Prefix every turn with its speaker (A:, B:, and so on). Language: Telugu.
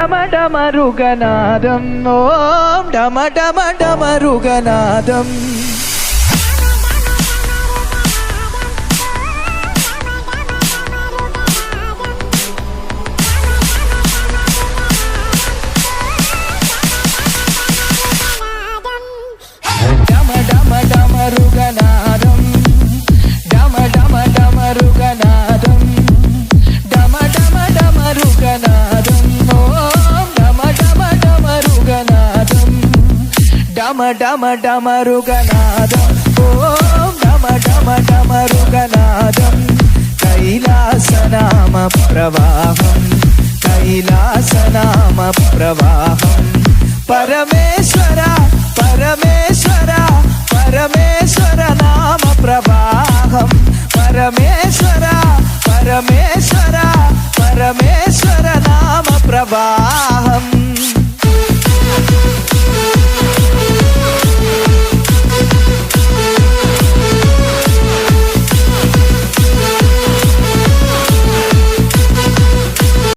A: డమడమరుగనాదం ఓం డమడమడమరుగనాదం డమడమడమరుగనాదం డమడమడమరుగనాదం డమడమడమరుగనాదం ఓం డమడమడమరుగనాదం డమడమడమరుగనాదం ఓం డమడమడమరుగనాదం కైలాసనామ ప్రవాహం కైలాసనామ ప్రవాహం పరమేశ్వర పరమేశ్వర పరమేశ్వర నామ ప్రవాహం పరమేశ్వర పరమేశ్వర పరమేశ్వర నామ ప్రవాహం